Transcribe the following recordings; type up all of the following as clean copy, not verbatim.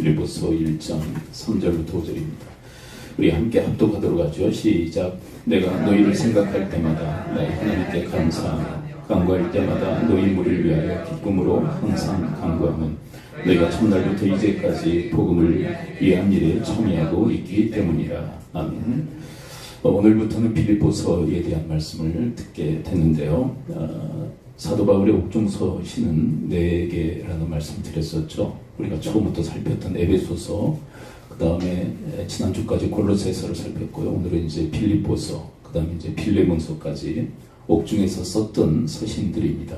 빌립보서 1장 3절부터 5절입니다. 우리 함께 합독하도록 하죠. 시작. 내가 너희를 생각할 때마다 나의 하나님께 감사하며 간구할 때마다 너희 무리를 위하여 기쁨으로 항상 간구하면 너희가 첫날부터 이제까지 복음을 위한 일에 참여하고 있기 때문이라. 아멘. 오늘부터는 빌립보서에 대한 말씀을 듣게 됐는데요. 사도 바울의 옥중서 시는 4개라는 말씀 드렸었죠. 우리가 처음부터 살폈던 에베소서, 그 다음에 지난주까지 골로새서를 살폈고요. 오늘은 이제 빌립보서, 그 다음에 이제 빌레몬서까지 옥중에서 썼던 서신들입니다.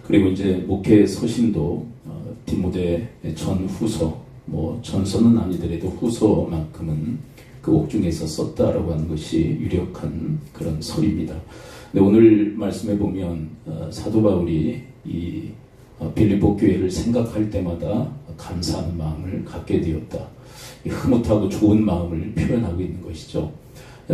그리고 이제 목회 서신도 디모데 전후서, 전서는 아니더라도 후서만큼은 그 옥중에서 썼다라고 하는 것이 유력한 그런 설입니다. 근데 오늘 말씀해 보면 사도 바울이 이 빌립보 교회를 생각할 때마다 감사하는 마음을 갖게 되었다. 흐뭇하고 좋은 마음을 표현하고 있는 것이죠.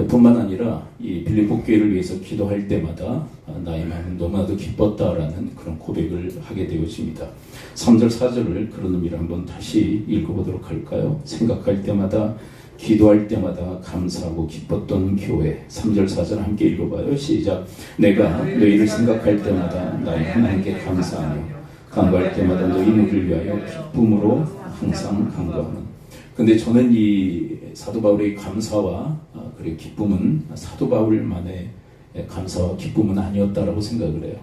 뿐만 아니라 이 빌립보 교회를 위해서 기도할 때마다 나의 마음은 너무나도 기뻤다라는 그런 고백을 하게 되었습니다. 3절 4절을 그런 의미로 한번 다시 읽어보도록 할까요? 생각할 때마다 기도할 때마다 감사하고 기뻤던 교회. 3절 4절 함께 읽어봐요. 시작. 내가 너희를 생각할 때마다 나의 하나님께 감사하며 간구할 때마다 너희 무리를 위하여 기쁨으로 항상 간구하는. 근데 저는 이 사도 바울의 감사와 그리고 기쁨은 사도 바울만의 감사와 기쁨은 아니었다라고 생각을 해요.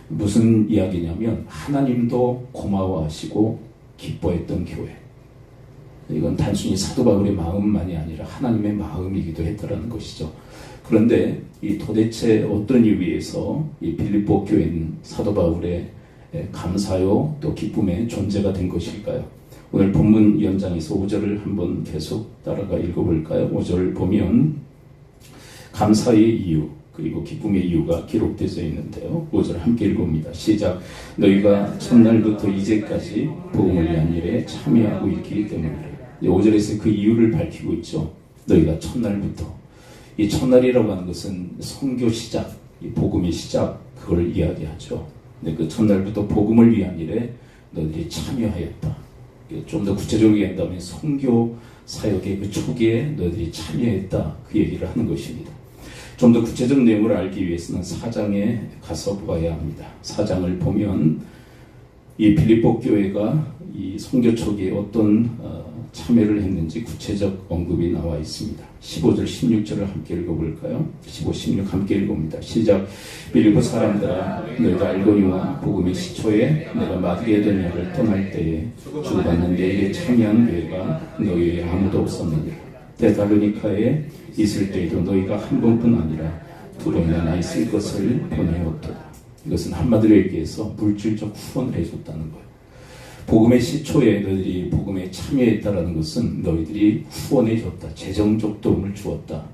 무슨 이야기냐면 하나님도 고마워하시고 기뻐했던 교회. 이건 단순히 사도 바울의 마음만이 아니라 하나님의 마음이기도 했다라는 것이죠. 그런데 이 도대체 어떤 이유에서 이 빌립보 교회는 사도 바울의 감사요 또 기쁨의 존재가 된 것일까요? 오늘 본문 연장에서 5절을 한번 계속 따라가 읽어볼까요? 5절 보면 감사의 이유 그리고 기쁨의 이유가 기록되어 있는데요. 5절 함께 읽어봅니다. 시작. 너희가 첫날부터 이제까지 복음을 위한 일에 참여하고 있기 때문이라. 5절에서 그 이유를 밝히고 있죠. 너희가 첫날부터. 이 첫날이라고 하는 것은 선교 시작, 이 복음의 시작, 그걸 이야기하죠. 근데 그 첫날부터 복음을 위한 일에 너희들이 참여하였다. 좀 더 구체적으로 얘기한다면 선교 사역의 그 초기에 너희들이 참여했다. 그 얘기를 하는 것입니다. 좀 더 구체적 내용을 알기 위해서는 4장에 가서 보아야 합니다. 4장을 보면 이 빌립보 교회가 이 선교 초기에 어떤 참여를 했는지 구체적 언급이 나와 있습니다. 15절 16절을 함께 읽어볼까요? 15, 16 함께 읽어봅니다. 시작. 빌립보 사람들아 너희가 알거니와 복음의 시초에 내가 맡게 된 일을 떠날 때에 주고받는 내일에 참여한 교회가 너희에 아무도 없었느니라. 데살로니카에 있을 때에도 너희가 한 번뿐 아니라 두 번이나 나 있을 것을 보내었도다. 이것은 한마디로 얘기해서 물질적 후원을 해줬다는 거예요. 복음의 시초에 너희들이 복음에 참여했다라는 것은 너희들이 후원해줬다. 재정적 도움을 주었다.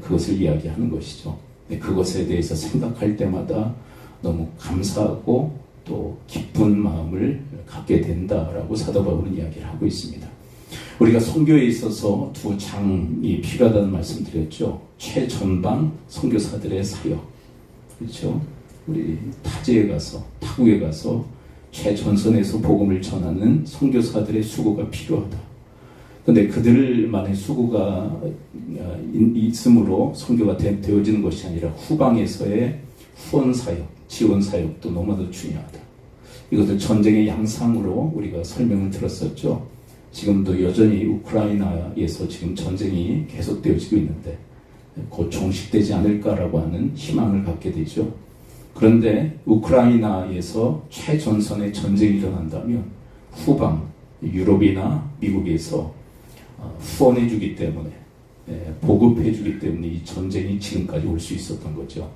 그것을 이야기하는 것이죠. 그것에 대해서 생각할 때마다 너무 감사하고 또 기쁜 마음을 갖게 된다라고 사도 바울은 이야기를 하고 있습니다. 우리가 선교에 있어서 두 장이 필요하다는 말씀 드렸죠. 최전방 선교사들의 사역. 그렇죠? 우리 타지에 가서 타국에 가서 최전선에서 복음을 전하는 선교사들의 수고가 필요하다. 그런데 그들만의 수고가 있으므로 선교가 되어지는 것이 아니라 후방에서의 후원 사역, 지원 사역도 너무나도 중요하다. 이것을 전쟁의 양상으로 우리가 설명을 들었었죠. 지금도 여전히 우크라이나에서 지금 전쟁이 계속되어지고 있는데 곧 종식되지 않을까라고 하는 희망을 갖게 되죠. 그런데 우크라이나에서 최전선의 전쟁이 일어난다면 후방 유럽이나 미국에서 후원해 주기 때문에 보급해 주기 때문에 이 전쟁이 지금까지 올 수 있었던 거죠.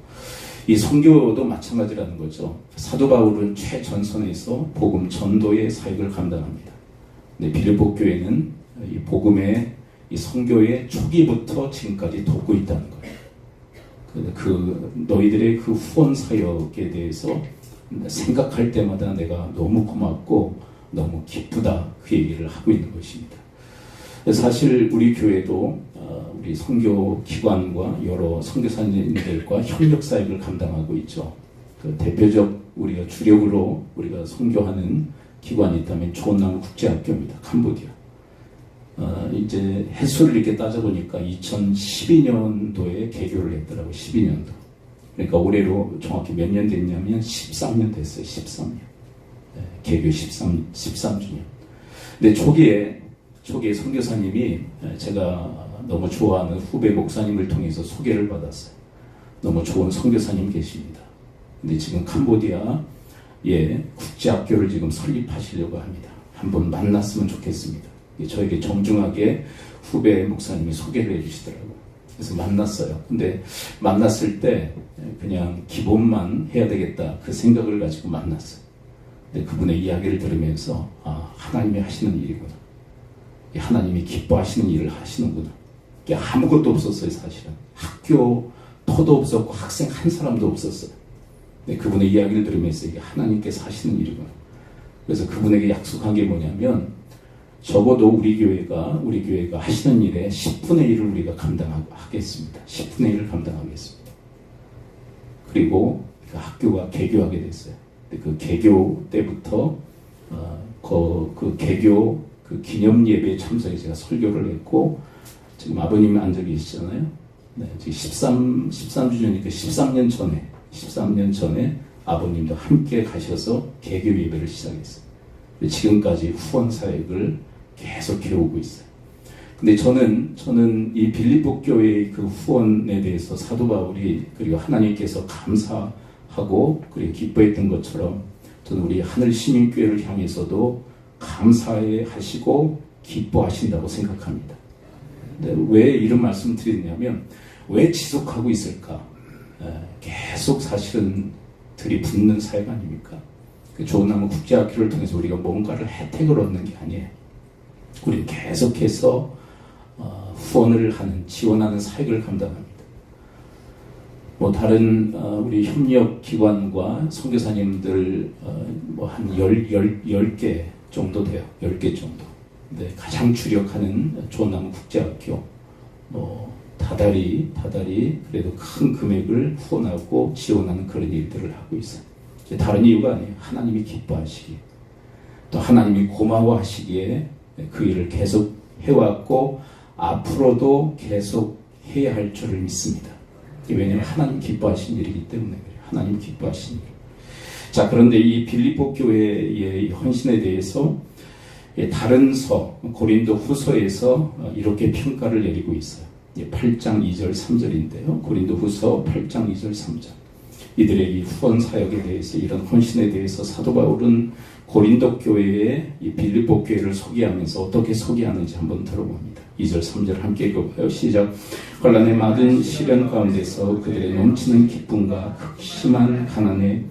이 선교도 마찬가지라는 거죠. 사도 바울은 최전선에서 복음 전도의 사역을 감당합니다. 근데 빌립보 교회는 이 복음의 이 선교의 초기부터 지금까지 돕고 있다는 거예요. 너희들의 그 후원 사역에 대해서 생각할 때마다 내가 너무 고맙고 너무 기쁘다 그 얘기를 하고 있는 것입니다. 사실 우리 교회도 우리 선교 기관과 여러 선교사님들과 협력 사역을 감당하고 있죠. 그 대표적 우리가 주력으로 우리가 선교하는 기관이 있다면 좋은나무 국제학교입니다. 캄보디아. 이제 횟수를 이렇게 따져보니까 2012년도에 개교를 했더라고요. 12년도. 그러니까 올해로 정확히 몇 년 됐냐면 13년 됐어요. 13년. 개교 13주년. 근데 초기에 선교사님이 제가 너무 좋아하는 후배 목사님을 통해서 소개를 받았어요. 너무 좋은 선교사님 계십니다. 근데 지금 캄보디아에 국제학교를 지금 설립하시려고 합니다. 한번 만났으면 좋겠습니다. 저에게 정중하게 후배 목사님이 소개를 해주시더라고요. 그래서 만났어요. 근데 만났을 때 그냥 기본만 해야 되겠다 그 생각을 가지고 만났어요. 근데 그분의 이야기를 들으면서 하나님이 하시는 일이구나. 하나님이 기뻐하시는 일을 하시는구나. 아무것도 없었어요. 사실은 학교 터도 없었고 학생 한 사람도 없었어요. 근데 그분의 이야기를 들으면서 이게 하나님께서 하시는 일이구나. 그래서 그분에게 약속한 게 뭐냐면 적어도 우리 교회가 하시는 일에 10분의 1을 우리가 감당하겠습니다. 10분의 1을 감당하겠습니다. 그리고 그 학교가 개교하게 됐어요. 그 개교 때부터 그 개교 그 기념 예배에 참석해 제가 설교를 했고, 지금 아버님 앉아 계시잖아요. 네, 지금 13주년이니까 13년 전에 아버님도 함께 가셔서 개교 예배를 시작했어요. 지금까지 후원 사역을 계속 해오고 있어요. 근데 저는 이 빌립보 교회의 그 후원에 대해서 사도 바울이 그리고 하나님께서 감사하고 그리고 기뻐했던 것처럼 저는 우리 하늘 시민교회를 향해서도 감사해 하시고 기뻐하신다고 생각합니다. 근데 왜 이런 말씀을 드리냐면 왜 지속하고 있을까? 계속 사실은 들이붓는 사역 아닙니까? 좋은 나무 국제학교를 통해서 우리가 뭔가를 혜택을 얻는 게 아니에요. 우리는 계속해서 후원을 하는, 지원하는 사역을 감당합니다. 뭐 다른 우리 협력기관과 선교사님들 한 10개 정도 돼요. 10개 정도. 근데 가장 주력하는 좋은 나무 국제학교 다달이 그래도 큰 금액을 후원하고 지원하는 그런 일들을 하고 있어요. 다른 이유가 아니에요. 하나님이 기뻐하시기에, 또 하나님이 고마워하시기에 그 일을 계속 해왔고 앞으로도 계속 해야 할 줄을 믿습니다. 왜냐하면 하나님 기뻐하신 일이기 때문에 그래요. 하나님 기뻐하신 일. 자, 그런데 이 빌립보 교회의 헌신에 대해서 다른 고린도 후서에서 이렇게 평가를 내리고 있어요. 8장 2절 3절인데요. 고린도 후서 8장 2절 3절. 이들의 이 후원 사역에 대해서, 이런 헌신에 대해서 사도 바울은 고린도 교회의 이 빌립보 교회를 소개하면서 어떻게 소개하는지 한번 들어봅니다. 2절 3절 함께 읽어봐요. 시작. 혼란에 맞은 시련 가운데서 그들의 넘치는 기쁨과 극심한 가난에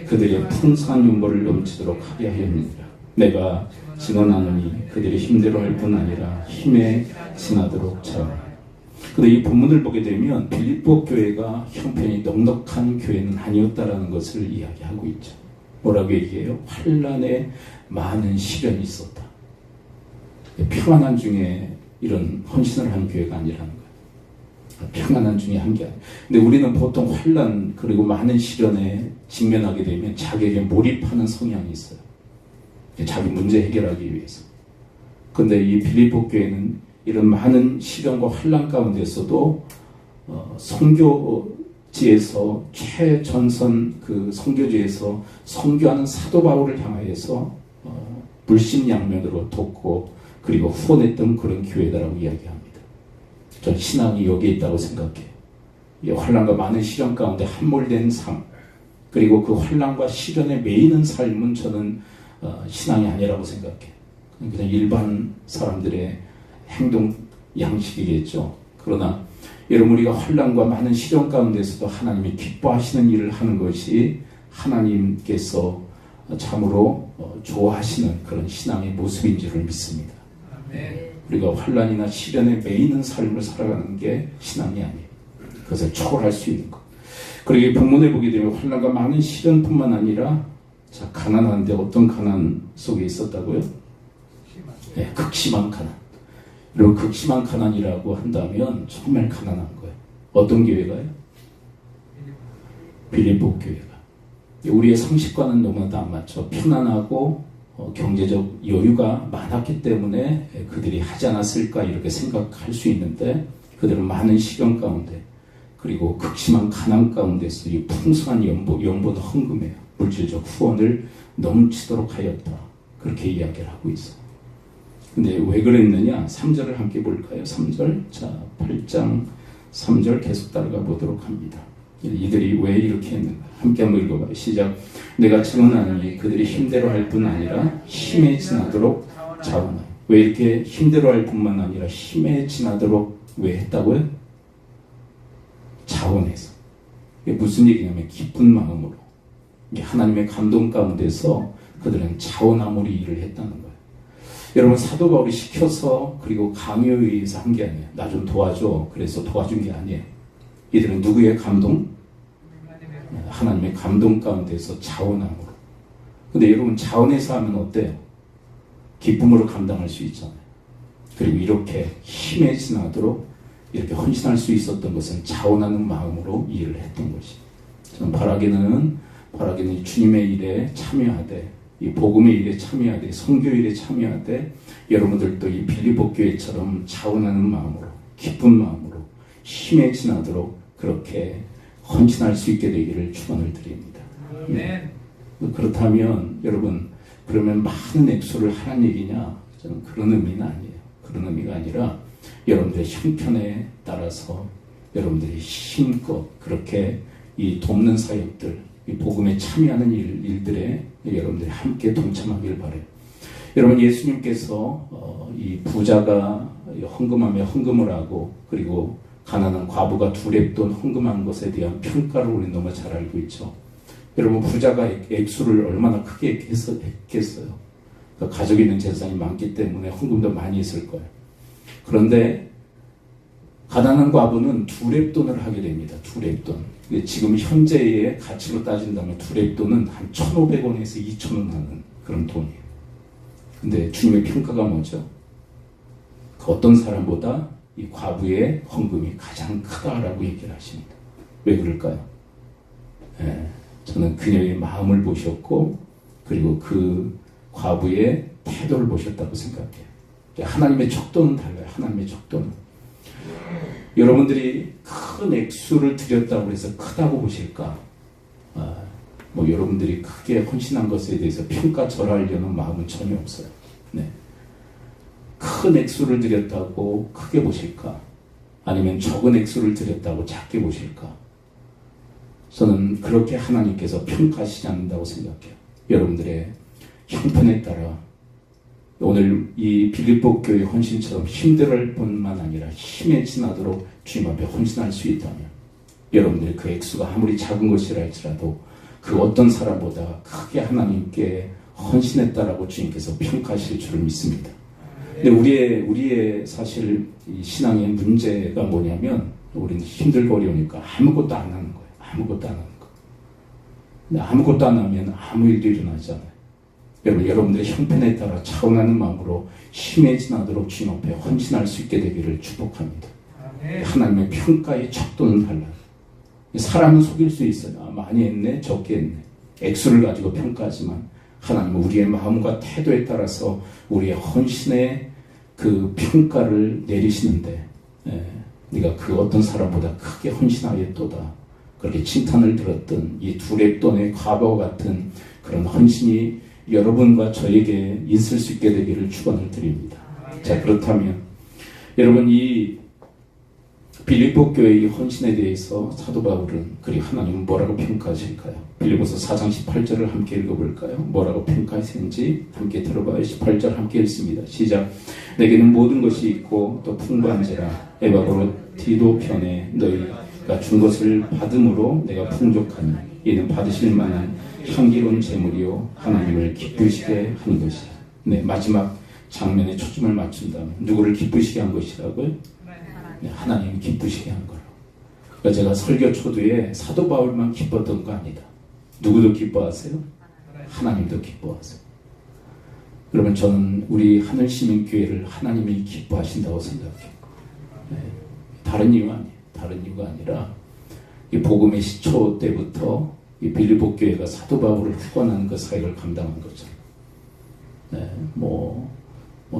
그들의 풍성한 윤보를 넘치도록 하게 하였느니라. 내가 증언하노니 그들이 힘대로 할 뿐 아니라 힘에 지나도록 잘. 근데 이 본문을 보게 되면 빌립보 교회가 형편이 넉넉한 교회는 아니었다라는 것을 이야기하고 있죠. 뭐라고 얘기해요? 환난에 많은 시련이 있었다. 평안한 중에 이런 헌신을 한 교회가 아니라는 거예요. 평안한 중에 한 게 아니에요. 근데 우리는 보통 환난 그리고 많은 시련에 직면하게 되면 자기에게 몰입하는 성향이 있어요. 자기 문제 해결하기 위해서. 근데 이 빌립보 교회는 이런 많은 시련과 환난 가운데서도 선교지에서 최전선 그 선교지에서 선교하는 사도 바울을 향하여서 물심양면으로 돕고 그리고 후원했던 그런 교회다라고 이야기합니다. 전 신앙이 여기에 있다고 생각해요. 이 환난과 많은 시련 가운데 함몰된 삶, 그리고 그 환난과 시련에 매이는 삶은 저는 신앙이 아니라고 생각해요. 그냥 일반 사람들의 행동 양식이겠죠. 그러나 여러분, 우리가 환난과 많은 시련 가운데서도 하나님이 기뻐하시는 일을 하는 것이 하나님께서 참으로 좋아하시는 그런 신앙의 모습인 줄을 믿습니다. 우리가 환난이나 시련에 매이는 삶을 살아가는 게 신앙이 아니에요. 그것을 초월할 수 있는 것. 그리고 이 본문에 보게 되면 환난과 많은 시련뿐만 아니라 가난한데 어떤 가난 속에 있었다고요? 네, 극심한 가난. 그리고 극심한 가난이라고 한다면 정말 가난한 거예요. 어떤 교회가요? 빌립보 교회가. 우리의 상식과는 너무나도 안 맞죠. 편안하고 경제적 여유가 많았기 때문에 그들이 하지 않았을까 이렇게 생각할 수 있는데 그들은 많은 시련 가운데 그리고 극심한 가난 가운데서 이 풍성한 연보는 헌금에 물질적 후원을 넘치도록 하였다. 그렇게 이야기를 하고 있어. 근데 왜 그랬느냐? 3절을 함께 볼까요? 3절. 자, 8장 3절 계속 따라가 보도록 합니다. 이들이 왜 이렇게 했는가? 함께 한번 읽어봐요. 시작. 내가 증언하노니 그들이 힘대로 할 뿐 아니라 힘에 지나도록 자원하여. 왜 이렇게 힘대로 할 뿐만 아니라 힘에 지나도록 왜 했다고요? 자원해서. 이게 무슨 얘기냐면 기쁜 마음으로. 하나님의 감동 가운데서 그들은 자원함으로 일을 했다는 거예요. 여러분, 사도 바울이 시켜서 그리고 강요에 의해서 한 게 아니에요. 나 좀 도와줘. 그래서 도와준 게 아니에요. 이들은 누구의 감동? 하나님의 감동 가운데서 자원함으로. 근데 여러분, 자원해서 하면 어때요? 기쁨으로 감당할 수 있잖아요. 그리고 이렇게 힘에 지나도록 이렇게 헌신할 수 있었던 것은 자원하는 마음으로 일을 했던 것이. 저는 바라기는 주님의 일에 참여하되, 이 복음의 일에 참여하되, 선교 일에 참여하되, 여러분들도 이 빌립보 교회처럼 자원하는 마음으로, 기쁜 마음으로, 힘에 지나도록 그렇게 헌신할 수 있게 되기를 축원을 드립니다. 네. 그렇다면 여러분, 그러면 많은 액수를 하라는 얘기냐? 저는 그런 의미는 아니에요. 그런 의미가 아니라 여러분들의 형편에 따라서 여러분들이 힘껏 그렇게 이 돕는 사역들, 이 복음에 참여하는 일들에 여러분들이 함께 동참하길 바라요. 여러분, 예수님께서 이 부자가 헌금하며 헌금을 하고 그리고 가난한 과부가 두렙돈 헌금한 것에 대한 평가를 우리는 너무 잘 알고 있죠. 여러분, 부자가 액수를 얼마나 크게 했겠어요. 그러니까 가족이 있는 재산이 많기 때문에 헌금도 많이 했을 거예요. 그런데 가난한 과부는 두렙돈을 하게 됩니다. 두렙돈. 지금 현재의 가치로 따진다면 두렙돈은 한 1,500원에서 2,000원 하는 그런 돈이에요. 근데 주님의 평가가 뭐죠? 그 어떤 사람보다 이 과부의 헌금이 가장 크다라고 얘기를 하십니다. 왜 그럴까요? 저는 그녀의 마음을 보셨고 그리고 그 과부의 태도를 보셨다고 생각해요. 하나님의 척도는 달라요. 하나님의 척도는. 여러분들이 큰 액수를 드렸다고 해서 크다고 보실까? 여러분들이 크게 헌신한 것에 대해서 평가절하려는 마음은 전혀 없어요. 네. 큰 액수를 드렸다고 크게 보실까? 아니면 적은 액수를 드렸다고 작게 보실까? 저는 그렇게 하나님께서 평가하시지 않는다고 생각해요. 여러분들의 형편에 따라 오늘 이 빌립보 교회 헌신처럼 힘들을 뿐만 아니라 힘에 지나도록 주님 앞에 헌신할 수 있다면 여러분들의 그 액수가 아무리 작은 것이라 할지라도 그 어떤 사람보다 크게 하나님께 헌신했다라고 주님께서 평가하실 줄을 믿습니다. 근데 우리의 사실 이 신앙의 문제가 뭐냐면 우리는 힘들고 어려우니까 아무것도 안 하는 거예요. 아무것도 안 하는 거. 근데 아무것도 안 하면 아무 일도 일어나지 않아요. 여러분들의 형편에 따라 차원하는 마음으로 힘에 지나도록 주님 앞에 헌신할 수 있게 되기를 축복합니다. 하나님의 평가의 척도는 달라요. 사람은 속일 수 있어요. 많이 했네, 적게 했네. 액수를 가지고 평가하지만 하나님은 우리의 마음과 태도에 따라서 우리의 헌신의 그 평가를 내리시는데 네가 그 어떤 사람보다 크게 헌신하였도다. 그렇게 칭찬을 들었던 이 두렙돈의 과부와 같은 그런 헌신이 여러분과 저에게 있을 수 있게 되기를 축원을 드립니다. 자, 그렇다면 여러분, 이 빌립보 교회의 헌신에 대해서 사도 바울은 그리고 하나님은 뭐라고 평가하실까요? 빌립보서 4장 18절을 함께 읽어볼까요? 뭐라고 평가하시는지 함께 들어봐요. 18절 함께 읽습니다. 시작. 내게는 모든 것이 있고 또 풍부한지라 에바고로 편에 너희가 준 것을 받음으로 내가 풍족하니 이는 받으실 만한 향기로운 제물이요 하나님을 기쁘시게 하는 것이다. 네, 마지막 장면에 초점을 맞춘다면 누구를 기쁘시게 한 것이라고요? 네, 하나님 기쁘시게 한 거로. 그러니까 제가 설교 초두에 사도 바울만 기뻤던 거 아니다. 누구도 기뻐하세요? 하나님도 기뻐하세요. 그러면 저는 우리 하늘시민교회를 하나님이 기뻐하신다고 생각해요. 네, 다른 이유 아니에요. 다른 이유가 아니라 이 복음의 시초 때부터 이 빌립보 교회가 사도 바울을 후원하는 그 사역을 감당한 거죠. 네,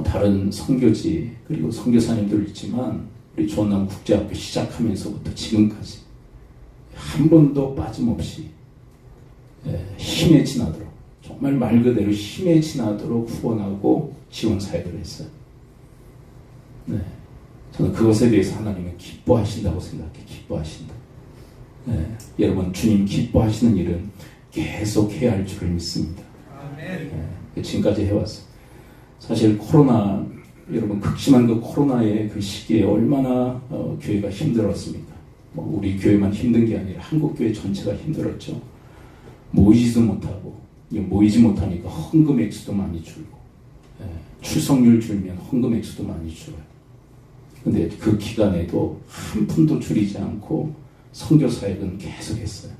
다른 선교지 그리고 선교사님들 있지만 우리 조원남 국제학교 시작하면서부터 지금까지 한 번도 빠짐없이 힘에 지나도록 정말 말 그대로 힘에 지나도록 후원하고 지원 사역을 했어요. 네, 저는 그것에 대해서 하나님은 기뻐하신다고 생각해. 기뻐하신다. 네, 여러분 주님 기뻐하시는 일은 계속 해야 할 줄을 믿습니다. 네, 지금까지 해왔어요. 사실 코로나 여러분 극심한 그 코로나의 그 시기에 얼마나 교회가 힘들었습니까? 우리 교회만 힘든 게 아니라 한국 교회 전체가 힘들었죠. 모이지도 못하고 모이지 못하니까 헌금 액수도 많이 줄고 출석률 줄면 헌금 액수도 많이 줄어요. 근데 그 기간에도 한 푼도 줄이지 않고 선교 사역은 계속했어요.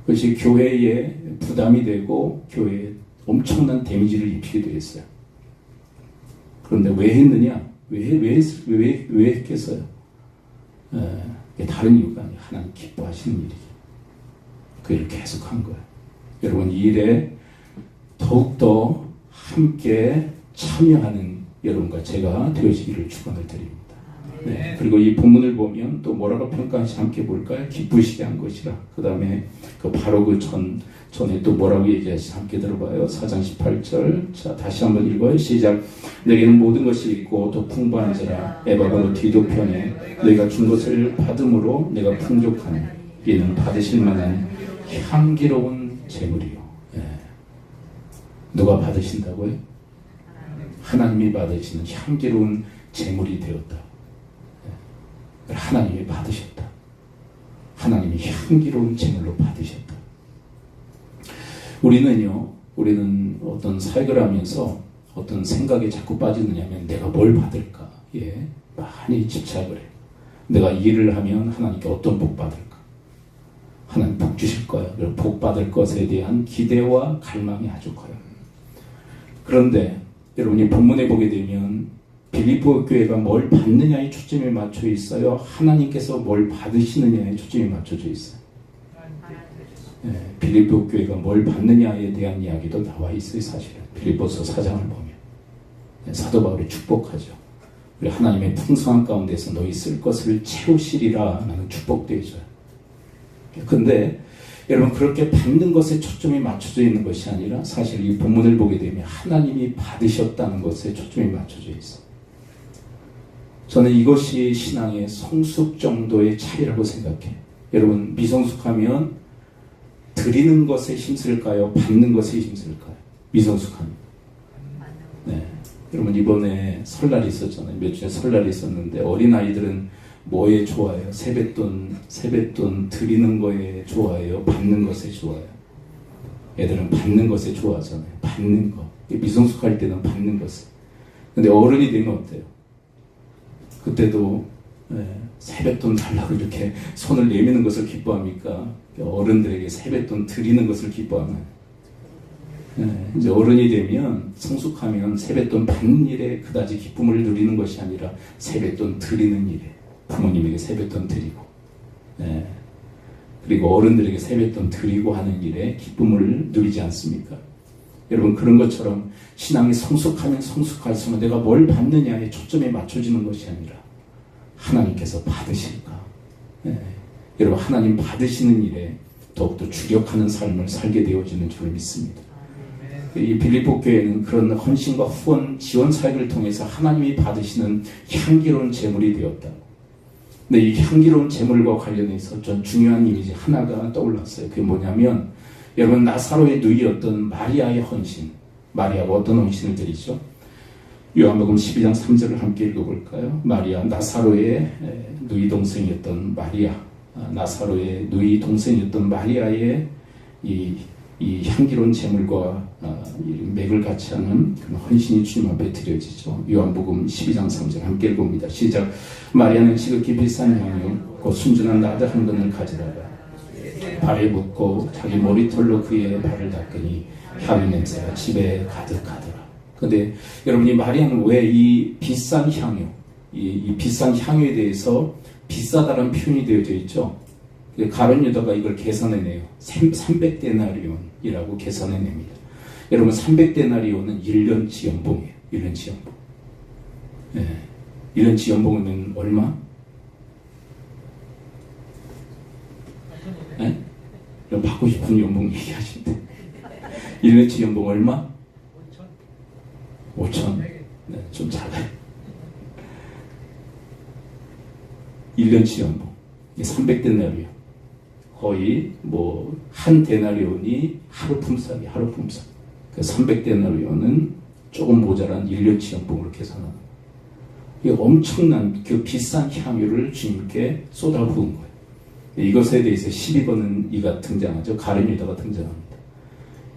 그것이 교회에 부담이 되고 교회에 엄청난 데미지를 입히기도 했어요. 그런데 왜 했느냐? 왜 했겠어요? 다른 이유가 아니에요. 하나님 기뻐하시는 일이죠. 그 일을 계속 한 거예요. 여러분 이 일에 더욱더 함께 참여하는 여러분과 제가 되어지기를 축원을 드립니다. 네. 그리고 이 본문을 보면 또 뭐라고 평가하시 함께 볼까요? 기쁘시게 한 것이라. 그 다음에 바로 그 전에 또 뭐라고 얘기하시 함께 들어봐요. 4장 18절. 자, 다시 한번 읽어요. 시작. 내게는 모든 것이 있고 또 풍부한지라 에바고로 뒤도편에 너희가 준 것을 받음으로 내가 풍족하니 이는 받으실 만한 향기로운 재물이요. 네. 누가 받으신다고요? 하나님이 받으시는 향기로운 재물이 되었다. 네. 하나님이 받으셨다. 하나님이 향기로운 재물로 받으셨다. 우리는 어떤 사역을 하면서 어떤 생각에 자꾸 빠지느냐면 내가 뭘 받을까? 예, 많이 집착을 해요. 내가 일을 하면 하나님께 어떤 복 받을까? 하나님 복 주실 거야. 그리고 복 받을 것에 대한 기대와 갈망이 아주 커요. 그런데 여러분이 본문에 보게 되면 빌립보 교회가 뭘 받느냐에 초점이 맞춰 있어요. 하나님께서 뭘 받으시느냐에 초점이 맞춰져 있어요. 빌립보 교회가 뭘 받느냐에 대한 이야기도 나와 있어요. 사실은 빌립보서 4장을 보면 사도 바울이 축복하죠. 우리 하나님의 풍성한 가운데서 너희 쓸 것을 채우시리라 라는 축복도 해줘요. 근데 여러분 그렇게 받는 것에 초점이 맞춰져 있는 것이 아니라 사실 이 본문을 보게 되면 하나님이 받으셨다는 것에 초점이 맞춰져 있어요. 저는 이것이 신앙의 성숙 정도의 차이라고 생각해요. 여러분 미성숙하면 드리는 것에 힘쓸까요? 받는 것에 힘쓸까요? 미성숙하면. 네. 여러분 이번에 설날이 있었잖아요. 몇 주에 설날이 있었는데 어린아이들은 뭐에 좋아해요? 세뱃돈 드리는 거에 좋아해요? 받는 것에 좋아해요? 애들은 받는 것에 좋아하잖아요. 받는 거. 미성숙할 때는 받는 것에. 근데 어른이 되면 어때요? 그때도 세뱃돈 달라고 이렇게 손을 내미는 것을 기뻐합니까? 어른들에게 세뱃돈 드리는 것을 기뻐하나요? 이제 어른이 되면 성숙하면 세뱃돈 받는 일에 그다지 기쁨을 누리는 것이 아니라 세뱃돈 드리는 일에 부모님에게 세뱃돈 드리고 그리고 어른들에게 세뱃돈 드리고 하는 일에 기쁨을 누리지 않습니까? 여러분 그런 것처럼 신앙이 성숙하면 성숙할수록 내가 뭘 받느냐에 초점이 맞춰지는 것이 아니라 하나님께서 받으실까? 여러분 하나님 받으시는 일에 더욱더 주력하는 삶을 살게 되어지는 줄을 믿습니다. 이 빌립보 교회는 그런 헌신과 후원, 지원 사역을 통해서 하나님이 받으시는 향기로운 제물이 되었다. 근데 이 향기로운 제물과 관련해서 전 중요한 이미지 하나가 떠올랐어요. 그게 뭐냐면 여러분 나사로의 누이였던 마리아의 헌신. 마리아가 어떤 헌신을 드리죠? 요한복음 12장 3절을 함께 읽어볼까요? 마리아, 나사로의 누이 동생이었던 마리아, 나사로의 누이 동생이었던 마리아의 이 향기로운 제물과 맥을 같이 하는 그런 헌신이 주님 앞에 드려지죠. 요한복음 12장 3절 함께 읽어봅니다. 시작. 마리아는 지극히 비싼 향유 곧 순전한 나드 한 근을 가져다가 발에 붓고 자기 머리털로 그의 발을 닦으니 향유 냄새가 집에 가득하더라. 근데 여러분이 마리아는 왜 이 비싼 향유, 이 비싼 향유에 대해서 비싸다는 표현이 되어져 있죠. 가룟 유다가 이걸 계산해내요. 300데나리온이라고 계산해냅니다. 여러분 300데나리온은 1년치 연봉이에요. 1년치 연봉. 예. 1년치 연봉이면 얼마? 예? 받고 싶은 연봉 얘기하시는데 1년치 연봉 얼마? 5천. 네, 좀 작아요. 1년치 연봉 300데나리온. 거의 뭐 한 데나리온이 하루 품삯이 하루 품삯. 그 300데나리온은 조금 모자란 1년치 연봉으로 계산하는 거예요. 이게 엄청난 그 비싼 향유를 주님께 쏟아부은 거예요. 이것에 대해서 12번은 이가 등장하죠. 가룟유다가 등장합니다.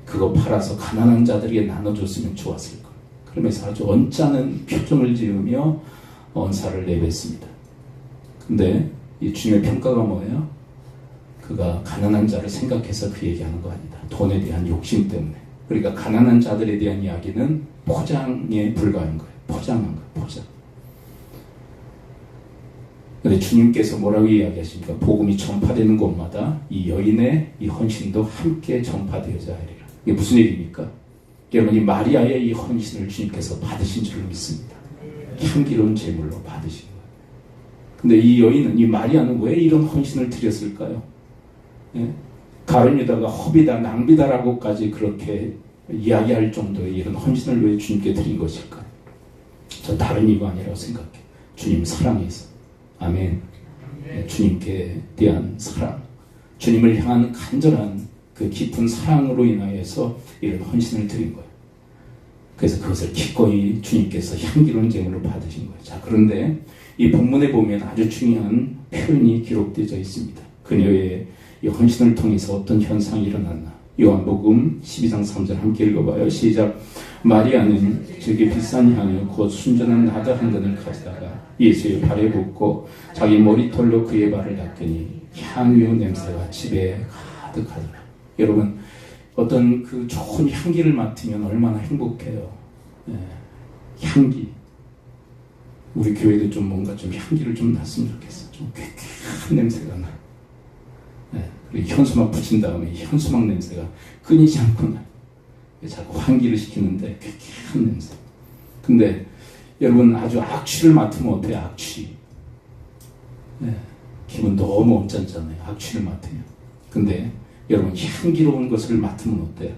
그거 팔아서 가난한 자들에게 나눠줬으면 좋았을 거예요. 그러면서 아주 언짢은 표정을 지으며 언사를 내뱉습니다. 근데 이 주님의 평가가 뭐예요? 그가 가난한 자를 생각해서 그 얘기하는 거 아니다. 돈에 대한 욕심 때문에. 그러니까 가난한 자들에 대한 이야기는 포장에 불과한 거예요. 포장한 거예요. 포장. 근데 주님께서 뭐라고 이야기하십니까? 복음이 전파되는 곳마다 이 여인의 이 헌신도 함께 전파되어져야 하리라. 이게 무슨 얘기입니까? 여러분, 이 마리아의 이 헌신을 주님께서 받으신 줄로 믿습니다. 향기로운 제물로 받으신 거예요. 근데 이 여인은, 이 마리아는 왜 이런 헌신을 드렸을까요? 예? 가룟유다가 허비다, 낭비다라고까지 그렇게 이야기할 정도의 이런 헌신을 왜 주님께 드린 것일까? 저 다른 이유가 아니라고 생각해. 주님 사랑해서. 아멘. 예, 주님께 대한 사랑, 주님을 향한 간절한 그 깊은 사랑으로 인하여서 이런 헌신을 드린 거예요. 그래서 그것을 기꺼이 주님께서 향기로운 제물로 받으신 거예요. 자, 그런데 이 본문에 보면 아주 중요한 표현이 기록되어 있습니다. 그녀의 이 헌신을 통해서 어떤 현상이 일어났나? 요한복음 12장 3절 함께 읽어봐요. 시작. 마리아는 저기 비싼 향유 곧 순전한 나다 한 근을 가져다가 예수의 발에 붓고 자기 머리털로 그의 발을 닦으니 향유 냄새가 집에 가득하더라. 여러분, 어떤 그 좋은 향기를 맡으면 얼마나 행복해요. 예, 향기. 우리 교회도 좀 뭔가 좀 향기를 좀 났으면 좋겠어. 좀 쾌쾌한 냄새가 나. 예, 그리고 현수막 붙인 다음에 현수막 냄새가 끊이지 않고 나. 자꾸 환기를 시키는데 쾌쾌한 냄새. 근데 여러분, 아주 악취를 맡으면 어때요? 악취. 네, 기분 너무 언짢잖아요. 악취를 맡으면. 근데 여러분, 향기로운 것을 맡으면 어때요?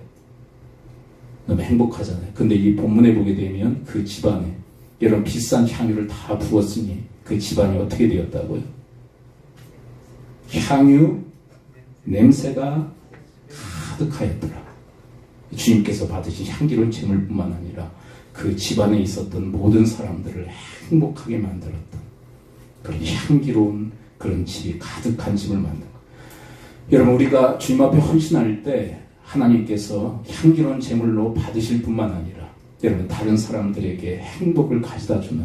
너무 행복하잖아요. 근데 이 본문에 보게 되면 그 집안에 이런 비싼 향유를 다 부었으니 그 집안이 어떻게 되었다고요? 향유 냄새가 가득하였더라. 주님께서 받으신 향기로운 제물뿐만 아니라 그 집안에 있었던 모든 사람들을 행복하게 만들었던 그런 향기로운 그런 집이 가득한 집을 만든 것. 여러분, 우리가 주님 앞에 헌신할 때 하나님께서 향기로운 제물로 받으실 뿐만 아니라 여러분, 다른 사람들에게 행복을 가져다 주는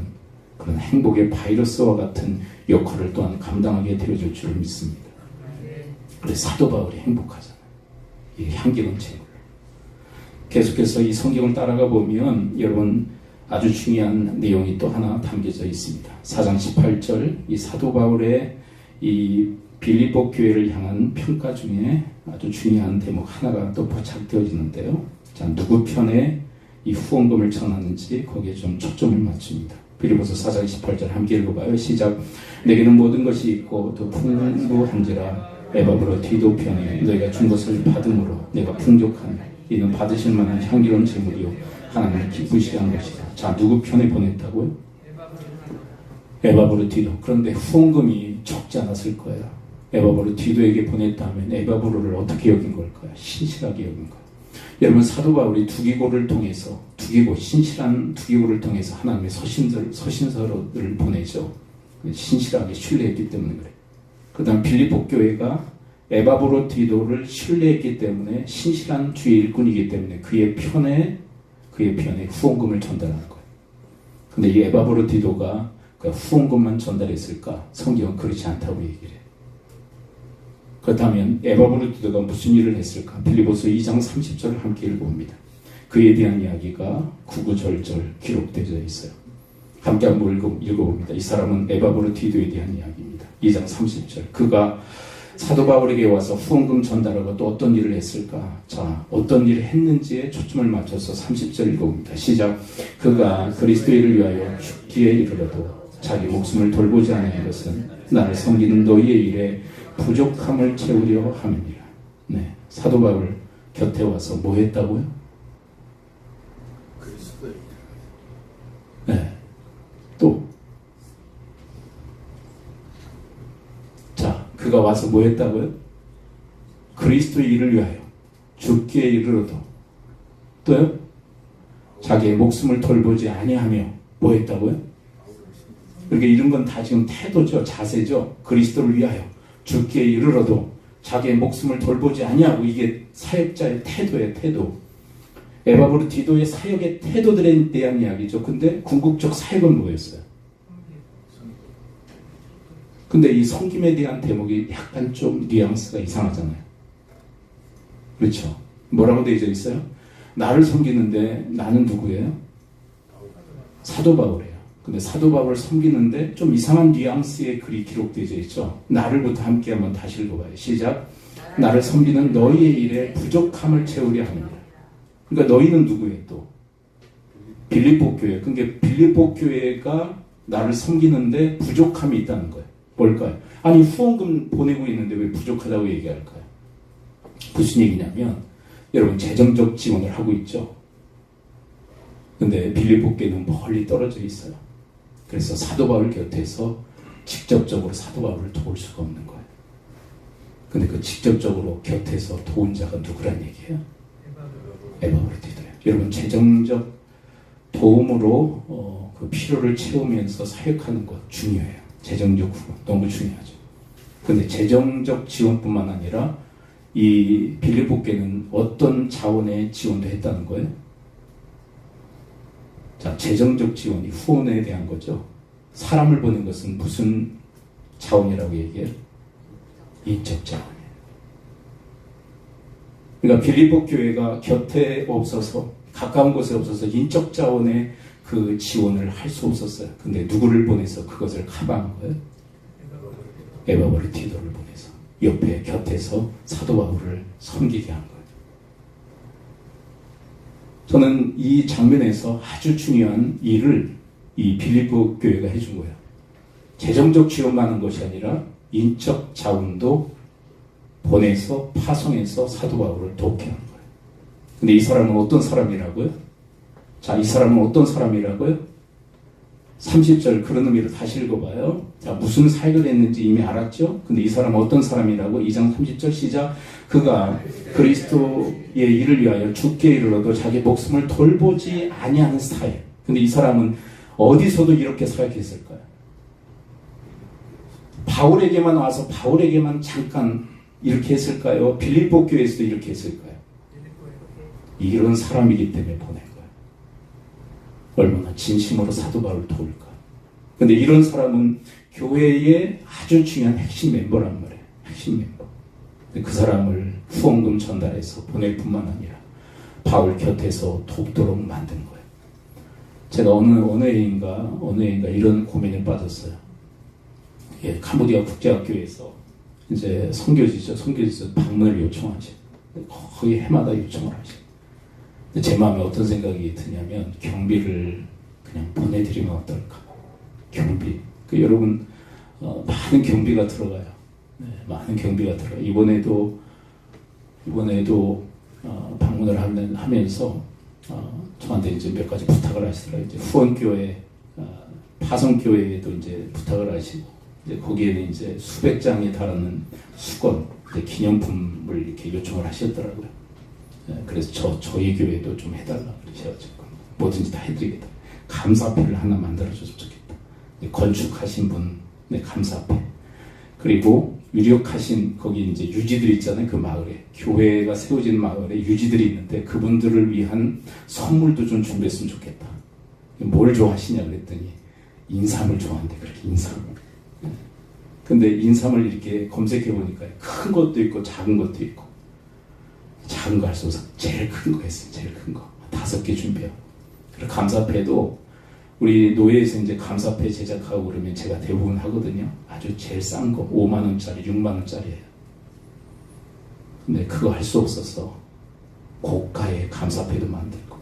그런 행복의 바이러스와 같은 역할을 또한 감당하게 되어줄 줄 믿습니다. 그래서 사도 바울이 행복하잖아요. 이 향기로운 제물. 계속해서 이 성경을 따라가 보면 여러분, 아주 중요한 내용이 또 하나 담겨져 있습니다. 4장 18절 이 사도 바울의 이 빌립보 교회를 향한 평가 중에 아주 중요한 대목 하나가 또 포착되어지는데요. 자, 누구 편에 이 후원금을 전하는지 거기에 좀 초점을 맞춥니다. 빌립보서 4장 18절 함께 읽어봐요. 시작. 내게는 모든 것이 있고 또 풍부한지라 에바브로 디도 편에 너희가 준 것을 받음으로 내가 풍족하니 이는 받으실 만한 향기로운 제물이요 하나님을 기쁘시게 한 것이다. 자, 누구 편에 보냈다고요? 에바브로 디도. 그런데 후원금이 적지 않았을 거예요. 에바브로 디도에게 보냈다면 에바브로를 어떻게 여긴 걸까요? 신실하게 여긴 거예요. 여러분, 사도 바울이 두기고를 통해서 신실한 두기고를 통해서 하나님의 서신서를 보내죠. 신실하게 신뢰했기 때문에 그래요. 그 다음 빌립보 교회가 에바브로 디도를 신뢰했기 때문에 신실한 주의 일꾼이기 때문에 그의 편에 후원금을 전달하는 거예요. 근데 이 에바브로 디도가 그 후원금만 전달했을까? 성경은 그렇지 않다고 얘기를 해요. 그렇다면 에바브로 디도가 무슨 일을 했을까? 빌립보서 2장 30절을 함께 읽어봅니다. 그에 대한 이야기가 구구절절 기록되어 있어요. 함께 한번 읽어봅니다. 이 사람은 에바브로 디도에 대한 이야기입니다. 2장 30절. 그가 사도 바울에게 와서 후원금 전달하고 또 어떤 일을 했을까? 자, 어떤 일을 했는지에 초점을 맞춰서 30절 읽어봅니다. 시작. 그가 그리스도의 일을 위하여 죽기에 이르러도 자기 목숨을 돌보지 않은 것은 나를 섬기는 너희의 일에 부족함을 채우려 함이니라. 네, 사도 바울 곁에 와서 뭐 했다고요? 그리스도의 일. 네, 또 자, 그가 와서 뭐 했다고요? 그리스도의 일을 위하여 죽기에 이르러도 또요? 자기의 목숨을 돌보지 아니하며 뭐 했다고요? 그러니까 이런 건 다 지금 태도죠. 자세죠. 그리스도를 위하여 죽기에 이르러도 자기의 목숨을 돌보지 아니하고 이게 사역자의 태도예요. 태도. 에바브르티도의 사역의 태도들에 대한 이야기죠. 근데 궁극적 사역은 뭐였어요? 근데 이 섬김에 대한 대목이 약간 좀 뉘앙스가 이상하잖아요. 그렇죠? 뭐라고 되어 있어요? 나를 섬기는데 나는 누구예요? 사도 바울이에요. 근데 사도 바울을 섬기는데 좀 이상한 뉘앙스의 글이 기록되어 있죠. 나를부터 함께 한번 다시 읽어봐요. 시작. 나를 섬기는 너희의 일에 부족함을 채우려 합니다. 그러니까 너희는 누구예요 또? 빌립보 교회. 그러니까 빌립보 교회가 나를 섬기는데 부족함이 있다는 거예요. 뭘까요? 아니 후원금 보내고 있는데 왜 부족하다고 얘기할까요? 무슨 얘기냐면 여러분 재정적 지원을 하고 있죠. 근데 빌립보 교회는 멀리 떨어져 있어요. 그래서 사도 바울 곁에서 직접적으로 사도 바울을 도울 수가 없는 거예요. 근데 그 직접적으로 곁에서 도운 자가 누구란 얘기예요? 에바브르티도예요. 여러분 재정적 도움으로 그 필요를 채우면서 사역하는 것 중요해요. 재정적 후원 너무 중요하죠. 근데 재정적 지원뿐만 아니라 이 빌립보께는 어떤 자원의 지원도 했다는 거예요? 자, 재정적 지원이 후원에 대한 거죠. 사람을 보낸 것은 무슨 자원이라고 얘기해요? 인적 자원이에요. 그러니까 빌립보 교회가 곁에 없어서 가까운 곳에 없어서 인적 자원의 그 지원을 할 수 없었어요. 근데 누구를 보내서 그것을 커버한 거예요? 에바브르티도를 보내서 옆에 곁에서 사도 바울을 섬기게 한 거예요. 저는 이 장면에서 아주 중요한 일을 이 빌립보 교회가 해준 거예요. 재정적 지원만 하는 것이 아니라 인적 자원도 보내서 파송해서 사도 바울을 돕게 한 거예요. 근데 이 사람은 어떤 사람이라고요? 자, 이 사람은 어떤 사람이라고요? 30절 그런 의미로 다시 읽어봐요. 자, 무슨 사역을 했는지 이미 알았죠? 근데 이 사람은 어떤 사람이라고? 2장 30절 시작. 그가 그리스도의 일을 위하여 죽게 이르러도 자기 목숨을 돌보지 아니하는 스타일. 근데 이 사람은 어디서도 이렇게 사역했을까요? 바울에게만 와서 바울에게만 잠깐 이렇게 했을까요? 빌립보 교회에서도 이렇게 했을까요? 이런 사람이기 때문에 보낸 거예요. 얼마나 진심으로 사도 바울을 도울까. 근데 이런 사람은 교회의 아주 중요한 핵심 멤버란 말이에요. 핵심 멤버. 그 사람을 후원금 전달해서 보낼 뿐만 아니라 바울 곁에서 돕도록 만든 거예요. 제가 어느 해인가 이런 고민에 빠졌어요. 예, 캄보디아 국제학교에서 이제 선교지에서 방문을 요청하지. 거의 해마다 요청을 하지. 제 마음에 어떤 생각이 드냐면 경비를 그냥 보내드리면 어떨까. 경비. 여러분 많은 경비가 들어가요. 네, 많은 경비가 들어가요. 이번에도 방문을 하면서 저한테 이제 몇 가지 부탁을 하시더라고요. 이제 후원교회, 파송교회에도 이제 부탁을 하시고, 이제 거기에는 이제 수백 장에 달하는 수건, 이제 기념품을 이렇게 요청을 하셨더라고요. 그래서 저희 교회도 좀 해달라 그러셔가지고 뭐든지 다 해드리겠다. 감사패를 하나 만들어줘서 좋겠다. 건축하신 분, 네, 감사패. 그리고 유력하신 거기 이제 유지들 있잖아요. 그 마을에 교회가 세워진 마을에 유지들이 있는데 그분들을 위한 선물도 좀 준비했으면 좋겠다. 뭘 좋아하시냐 그랬더니 인삼을 좋아한대. 그렇게 인삼. 근데 인삼을 이렇게 검색해 보니까 큰 것도 있고 작은 것도 있고. 작은 거 할 수 없어. 제일 큰 거 했어요. 제일 큰 거. 5개 준비하고. 그리고 감사패도 우리 노예에서 이제 감사패 제작하고 그러면 제가 대부분 하거든요. 아주 제일 싼 거. 5만원짜리, 6만원짜리예요. 근데 그거 할 수 없어서 고가의 감사패도 만들고,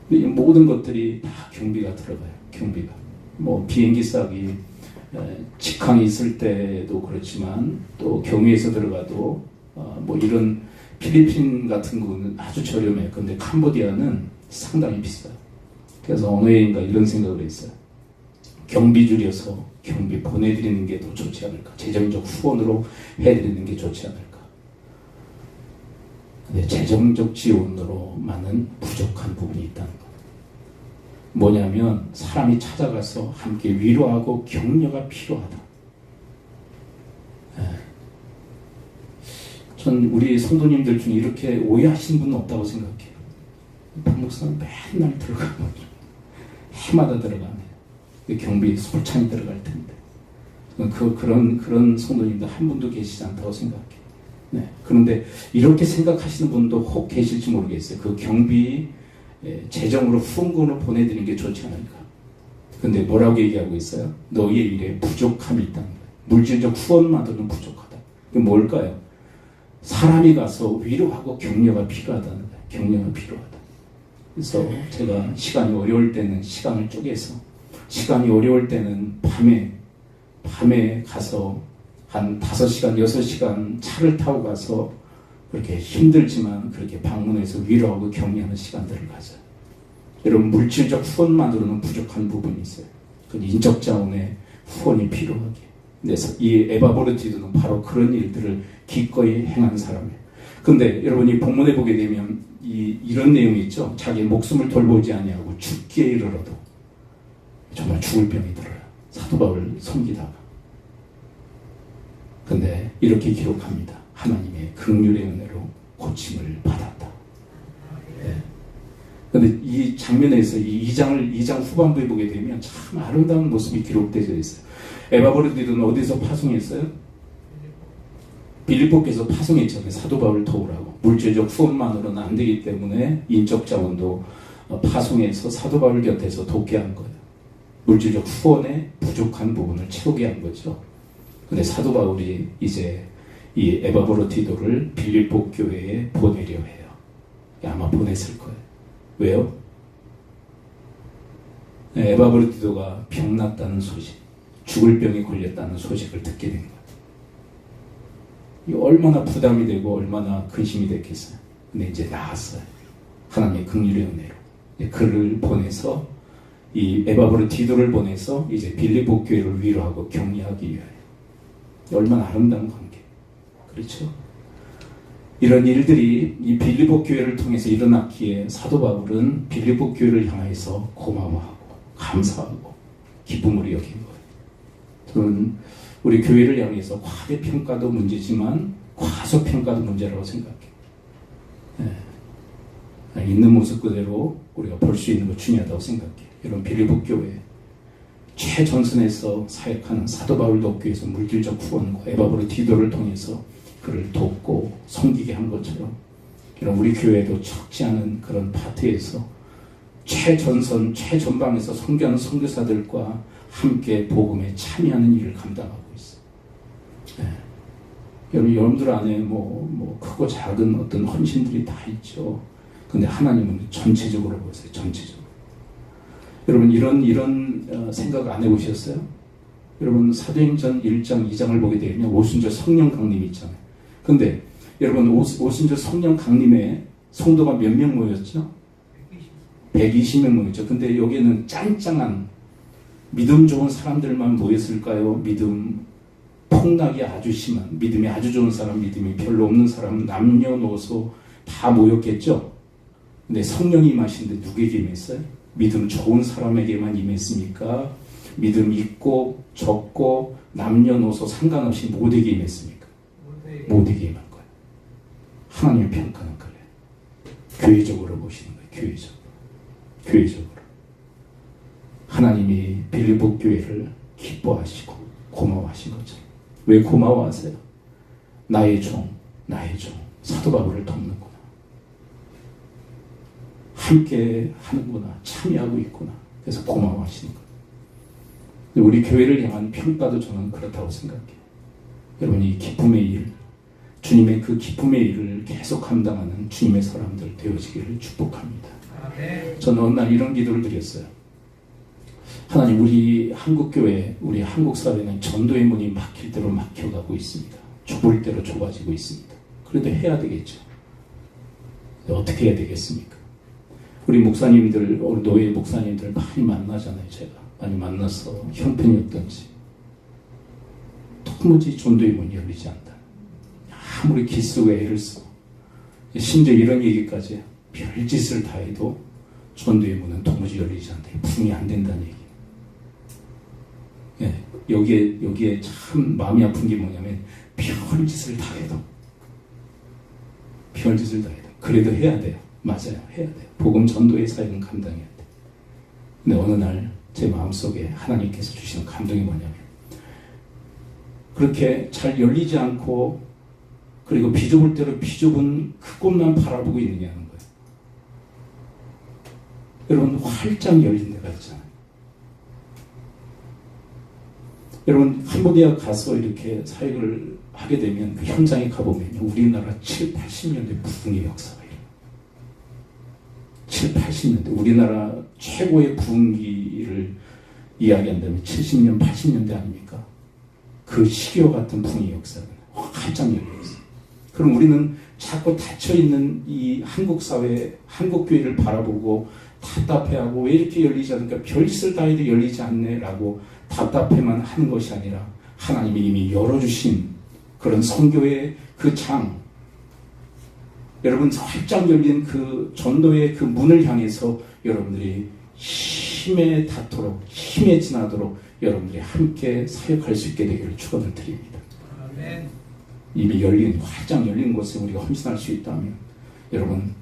이 모든 것들이 다 경비가 들어가요. 경비가. 뭐 비행기 싸기, 직항이 있을 때도 그렇지만 또 경유해서 들어가도 뭐 이런 필리핀 같은 거는 아주 저렴해요. 근데 캄보디아는 상당히 비싸요. 그래서 어느 해인가 이런 생각을 했어요. 경비 줄여서 경비 보내드리는 게 더 좋지 않을까. 재정적 후원으로 해드리는 게 좋지 않을까. 근데 재정적 지원으로만은 부족한 부분이 있다는 거. 뭐냐면 사람이 찾아가서 함께 위로하고 격려가 필요하다. 전 우리 성도님들 중에 이렇게 오해하시는 분은 없다고 생각해요. 박 목사는 맨날 들어가고 해마다 들어가네. 경비 솔찬히 들어갈 텐데 그런 성도님들 한 분도 계시지 않다고 생각해요. 네. 그런데 이렇게 생각하시는 분도 혹 계실지 모르겠어요. 그 경비 재정으로 후원금을 보내드리는 게 좋지 않을까. 근데 뭐라고 얘기하고 있어요? 너희의 일에 부족함이 있다는 거예요. 물질적 후원만으로는 부족하다. 그게 뭘까요? 사람이 가서 위로하고 격려가 필요하다는 거예요. 격려가 필요하다. 그래서 제가 시간이 어려울 때는 시간을 쪼개서, 시간이 어려울 때는 밤에 가서 한 5시간, 6시간 차를 타고 가서 그렇게 힘들지만 그렇게 방문해서 위로하고 격려하는 시간들을 가져요. 여러분, 물질적 후원만으로는 부족한 부분이 있어요. 그 인적 자원의 후원이 필요하게. 그래서 이 에바보르티도는 바로 그런 일들을 기꺼이 행한 사람이에요. 근데 여러분이 본문에 보게 되면 이런 내용이 있죠. 자기 목숨을 돌보지 아니하고 죽기에 이르러도 정말 죽을 병이 들어요. 사도 바울 섬기다가. 근데 이렇게 기록합니다. 하나님의 긍휼의 은혜로 고침을 받았다. 네. 근데 이 장면에서 이 2장 후반부에 보게 되면 참 아름다운 모습이 기록되어 있어요. 에바브로디도는 어디서 파송했어요? 빌립보께서 파송했잖아요. 사도 바울을 도우라고. 물질적 후원만으로는 안 되기 때문에 인적 자원도 파송해서 사도 바울 곁에서 돕게 한 거예요. 물질적 후원에 부족한 부분을 채우게 한 거죠. 근데 사도 바울이 이제 이 에바브로티도를 빌립보 교회에 보내려 해요. 아마 보냈을 거예요. 왜요? 에바브로티도가 병났다는 소식, 죽을 병에 걸렸다는 소식을 듣게 된 거예요. 이 얼마나 부담이 되고 얼마나 근심이 됐겠어요. 근데 이제 나았어요. 하나님의 긍휼의 은혜로. 그를 보내서 이 에바브로티도를 보내서 이제 빌립보 교회를 위로하고 격려하기 위하여. 얼마나 아름다운 관계. 그렇죠? 이런 일들이 이 빌립보 교회를 통해서 일어났기에 사도 바울은 빌립보 교회를 향해서 고마워하고 감사하고 기쁨으로 여긴 거예요. 저는 우리 교회를 향해서 과대평가도 문제지만 과소평가도 문제라고 생각해요. 네. 있는 모습 그대로 우리가 볼 수 있는 거 중요하다고 생각해요. 여러분, 빌립보 교회 최전선에서 사역하는 사도 바울 돕기위해서 물질적 후원과 에바브로티도를 통해서 그를 돕고 섬기게 한 것처럼, 여러분, 우리 교회도 적지 않은 그런 파트에서 최전선, 최전방에서 섬기하는 선교사들과 함께 복음에 참여하는 일을 감당하고 있어요. 네. 여러분들 안에 뭐 크고 작은 어떤 헌신들이 다 있죠. 근데 하나님은 전체적으로 보세요. 전체적으로. 여러분, 이런 생각 안 해보셨어요? 여러분, 사도행전 1장, 2장을 보게 되면 오순절 성령 강림이 있잖아요. 근데 여러분, 오순절 성령 강림에 성도가 몇 명 모였죠? 120명 모였죠. 근데 여기는 짱짱한 믿음 좋은 사람들만 모였을까요? 믿음 폭락이 아주 심한, 믿음이 아주 좋은 사람, 믿음이 별로 없는 사람, 남녀노소 다 모였겠죠? 근데 성령이 임하신데 누구에게 임했어요? 믿음 좋은 사람에게만 임했습니까? 믿음 있고 적고 남녀노소 상관없이 모두에게 임했습니까? 모두에게 임한 거예요. 하나님의 평가는 그래요. 교회적으로 보시는 거예요. 교회적으로. 하나님이 빌립보 교회를 기뻐하시고 고마워하신 거죠. 왜 고마워하세요? 나의 종 사도 바울을 돕는구나. 함께 하는구나. 참여하고 있구나. 그래서 고마워하시는 거예요. 우리 교회를 향한 평가도 저는 그렇다고 생각해요. 여러분, 이 기쁨의 일, 주님의 그 기쁨의 일을 계속 감당하는 주님의 사람들 되어지기를 축복합니다. 저는 어느 날 이런 기도를 드렸어요. 하나님, 우리 한국교회, 우리 한국사회는 전도의 문이 막힐 대로 막혀가고 있습니다. 좁을 대로 좁아지고 있습니다. 그래도 해야 되겠죠. 어떻게 해야 되겠습니까? 우리 목사님들, 우리 노예 목사님들 많이 만나잖아요. 제가 많이 만나서 형편이 도무지 전도의 문이 열리지 않다. 아무리 기쓰고 애를 써, 심지어 이런 얘기까지, 별짓을 다 해도 전도의 문은 도무지 열리지 않다. 부흥이 안 된다는 얘기. 예, 여기에 참 마음이 아픈 게 뭐냐면, 별짓을 다 해도 그래도 해야 돼요. 맞아요. 해야 돼요. 복음 전도의 사역은 감당해야 돼요. 근데 어느 날 제 마음속에 하나님께서 주시는 감동이 뭐냐면, 그렇게 잘 열리지 않고 그리고 비좁을 대로 비좁은 그 꽃만 바라보고 있느냐는 거예요. 여러분, 활짝 열린 데가 있잖아요. 여러분, 캄보디아 가서 이렇게 사역을 하게 되면 그 현장에 가보면요, 우리나라 7, 80년대 부흥의 역사가 일어나요. 7, 80년대 우리나라 최고의 부흥기를 이야기한다면 70년, 80년대 아닙니까? 그 시기와 같은 부흥의 역사가 활짝 열려있어요. 그럼 우리는 자꾸 닫혀있는 이 한국 사회, 한국 교회를 바라보고 답답해하고, 왜 이렇게 열리지 않을까? 별짓을 다 해도 열리지 않네 라고 답답해만 하는 것이 아니라, 하나님이 이미 열어주신 그런 선교의 그 장, 여러분 활짝 열린 그 전도의 그 문을 향해서 여러분들이 힘에 닿도록, 힘에 지나도록 여러분들이 함께 사역할 수 있게 되기를 축원을 드립니다. 아멘. 이미 활짝 열린 곳에 우리가 헌신할 수 있다면, 여러분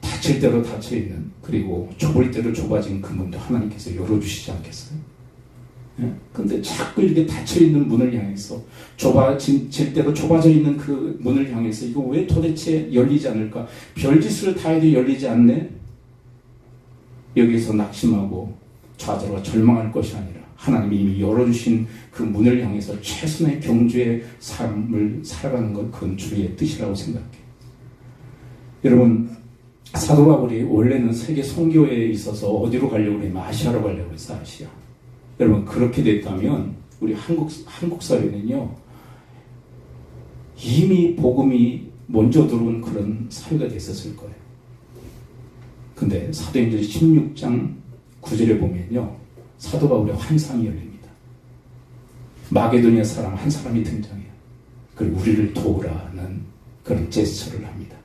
닫힐 대로 닫혀있는, 그리고 좁을 대로 좁아진 그 문도 하나님께서 열어주시지 않겠어요? 예? 근데 자꾸 이렇게 닫혀있는 문을 향해서, 좁아질 대로 좁아져 있는 그 문을 향해서, 이거 왜 도대체 열리지 않을까? 별짓을 다 해도 열리지 않네? 여기서 낙심하고 좌절과 절망할 것이 아니라, 하나님이 이미 열어주신 그 문을 향해서 최선의 경주의 삶을 살아가는 것, 그건 주의 뜻이라고 생각해요. 여러분, 사도 바울이 원래는 세계 선교에 있어서 어디로 가려고 그랬냐면 아시아로 가려고 했어요. 아시아. 여러분, 그렇게 됐다면 우리 한국 사회는요, 이미 복음이 먼저 들어온 그런 사회가 됐었을 거예요. 근데 사도행전 16장 9절에 보면요, 사도 바울의 환상이 열립니다. 마게도니아 사람 한 사람이 등장해요. 그리고 우리를 도우라는 그런 제스처를 합니다.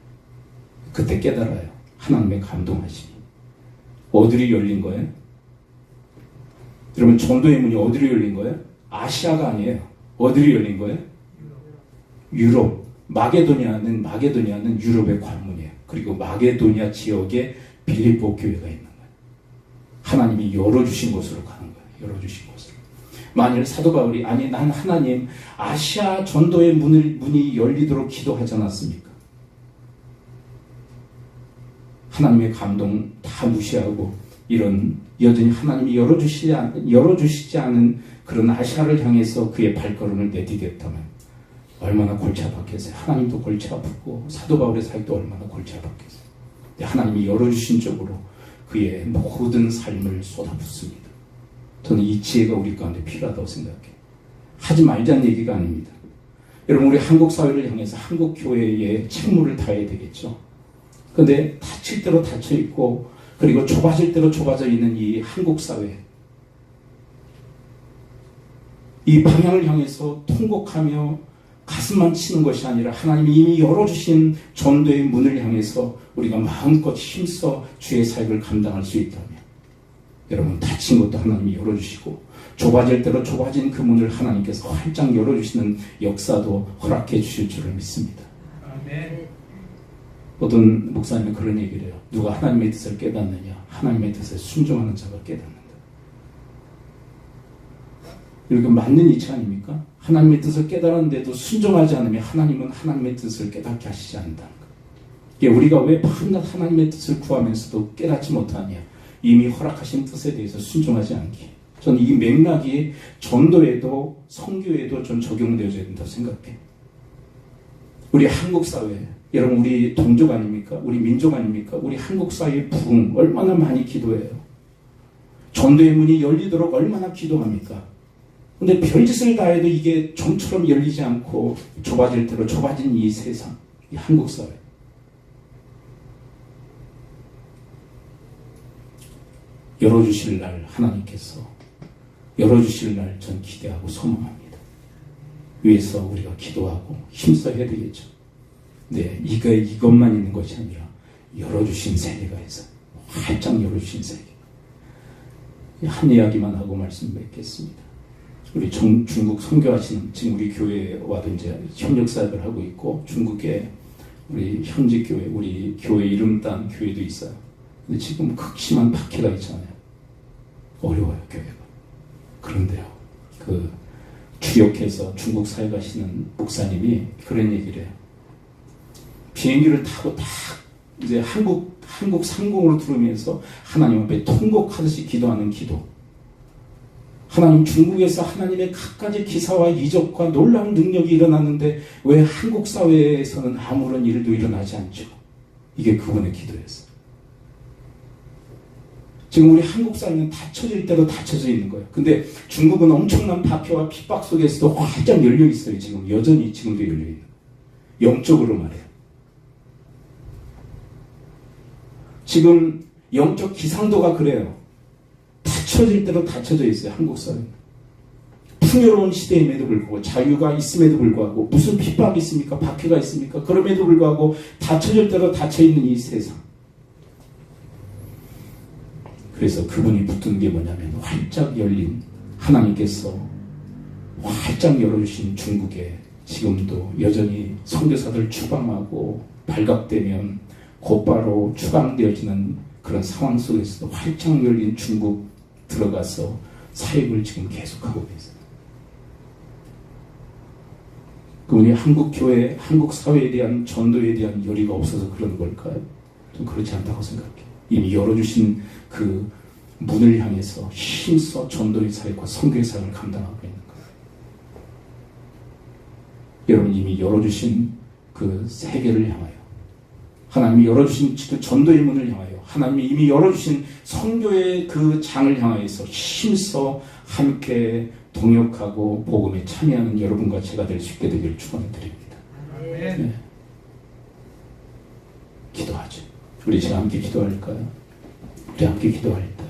그때 깨달아요. 하나님의 감동하심이. 어디로 열린 거예요? 여러분, 전도의 문이 어디로 열린 거예요? 아시아가 아니에요. 어디로 열린 거예요? 유럽. 마게도니아는 유럽의 관문이에요. 그리고 마게도니아 지역에 빌립보 교회가 있는 거예요. 하나님이 열어주신 곳으로 가는 거예요. 열어주신 곳으로. 만일 사도 바울이, 아니 난 하나님 아시아 전도의 문이 열리도록 기도하지 않았습니까? 하나님의 감동 다 무시하고 이런 여전히 하나님이 열어주시지 않은 그런 아시아를 향해서 그의 발걸음을 내디뎠다면 얼마나 골치 아팠겠어요. 하나님도 골치 아프고 사도 바울의 사역도 얼마나 골치 아팠겠어요. 근데 하나님이 열어주신 쪽으로 그의 모든 삶을 쏟아붓습니다. 저는 이 지혜가 우리 가운데 필요하다고 생각해요. 하지 말자는 얘기가 아닙니다. 여러분, 우리 한국 사회를 향해서 한국 교회에 책무를 다해야 되겠죠. 그런데 닫힐 대로 닫혀 있고, 그리고 좁아질 대로 좁아져 있는 이 한국 사회, 이 방향을 향해서 통곡하며 가슴만 치는 것이 아니라 하나님이 이미 열어주신 전도의 문을 향해서 우리가 마음껏 힘써 주의 사역을 감당할 수 있다면, 여러분, 닫힌 것도 하나님이 열어주시고 좁아질 대로 좁아진 그 문을 하나님께서 활짝 열어주시는 역사도 허락해 주실 줄을 믿습니다. 아멘. 어떤 목사님은 그런 얘기를 해요. 누가 하나님의 뜻을 깨닫느냐? 하나님의 뜻에 순종하는 자가 깨닫는다. 이렇게 맞는 이치 아닙니까? 하나님의 뜻을 깨달았는데도 순종하지 않으면 하나님은 하나님의 뜻을 깨닫게 하시지 않는다는 거예요. 우리가 왜 밤낮 하나님의 뜻을 구하면서도 깨닫지 못하냐? 이미 허락하신 뜻에 대해서 순종하지 않기. 저는 이 맥락이 전도에도 선교에도 좀 적용되어져야 된다고 생각해요. 우리 한국 사회, 여러분 우리 동족 아닙니까? 우리 민족 아닙니까? 우리 한국 사회의 부흥 얼마나 많이 기도해요. 전도의 문이 열리도록 얼마나 기도합니까? 근데 별짓을 다 해도 이게 좀처럼 열리지 않고 좁아질 대로 좁아진 이 세상, 이 한국 사회. 열어주실 날 하나님께서 열어주실 날 전 기대하고 소망합니다. 위해서 우리가 기도하고 힘써야 되겠죠. 네, 이것만 있는 것이 아니라 열어주신 세계가 있어요. 활짝 열어주신 세계. 한 이야기만 하고 말씀 맺겠습니다. 우리 중국 선교하시는 지금 우리 교회와도 이제 협력 사역을 하고 있고 중국에 우리 현지 교회, 우리 교회 이름 딴 교회도 있어요. 근데 지금 극심한 박해가 있잖아요. 어려워요, 교회가. 그런데요, 그 주역해서 중국 사회 가시는 목사님이 그런 얘기를 해요. 비행기를 타고 딱 이제 한국 상공으로 들어오면서 하나님 앞에 통곡하듯이 기도하는 기도. 하나님, 중국에서 하나님의 갖가지 기사와 이적과 놀라운 능력이 일어났는데 왜 한국 사회에서는 아무런 일도 일어나지 않죠? 이게 그분의 기도였어요. 지금 우리 한국 사회는 닫혀질 때도 닫혀져 있는 거예요. 근데 중국은 엄청난 박해와 핍박 속에서도 활짝 열려 있어요. 지금 여전히 지금도 열려 있는 거예요. 영적으로 말해요. 지금 영적 기상도가 그래요. 닫혀질 대로 닫혀져 있어요. 한국 사회는. 풍요로운 시대임에도 불구하고 자유가 있음에도 불구하고 무슨 핍박이 있습니까? 박해가 있습니까? 그럼에도 불구하고 닫혀질 대로 닫혀있는 이 세상. 그래서 그분이 붙든 게 뭐냐면 활짝 열린 하나님께서 활짝 열어주신 중국에 지금도 여전히 선교사들 추방하고 발각되면 곧바로 추방되어지는 그런 상황 속에서도 활짝 열린 중국 들어가서 사역을 지금 계속하고 계세요. 그분이 한국 교회, 한국 사회에 대한 전도에 대한 열의가 없어서 그런 걸까요? 좀 그렇지 않다고 생각해요. 이미 열어주신 그 문을 향해서 힘써 전도의 사역과 선교의 사역을 감당하고 있는 거예요. 여러분 이미 열어주신 그 세계를 향하여 하나님이 열어주신 그 전도의 문을 향하여 하나님이 이미 열어주신 선교의 그 장을 향하여서 힘써 함께 동역하고 복음에 참여하는 여러분과 제가 될 수 있게 되기를 축원드립니다. 네. 기도하죠. 우리 지금 함께 기도할까요? 우리 함께 기도할 때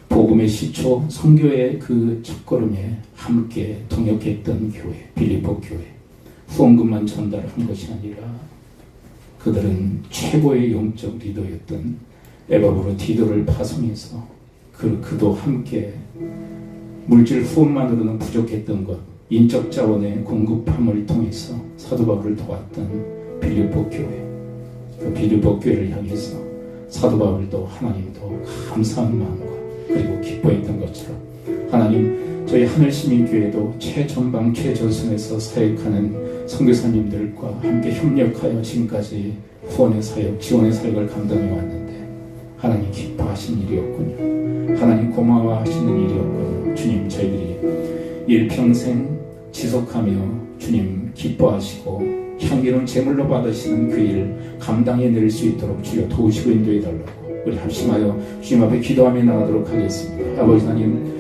복음의 시초 선교의 그 첫걸음에 함께 동역했던 교회 빌립보 교회 후원금만 전달한 것이 아니라 그들은 최고의 영적 리더였던 에바브로 디도를 파송해서 그도 함께 물질 후원만으로는 부족했던 것 인적 자원의 공급함을 통해서 사도 바울을 도왔던 빌립보 교회 그 빌립보 교회를 향해서 사도 바울도 하나님도 감사한 마음과 그리고 기뻐했던 것처럼 하나님 저희 하늘시민교회도 최전방 최전선에서 사역하는 선교사님들과 함께 협력하여 지금까지 후원의 사역 지원의 사역을 감당해 왔는데 하나님 기뻐하신 일이었군요. 하나님 고마워하시는 일이었군요. 주님 저희들이 일평생 지속하며 주님 기뻐하시고 향기로운 제물로 받으시는 그 일 감당해낼 수 있도록 주여 도우시고 인도해 달라고 우리 합심하여 주님 앞에 기도하며 나가도록 하겠습니다. 아버지 하나님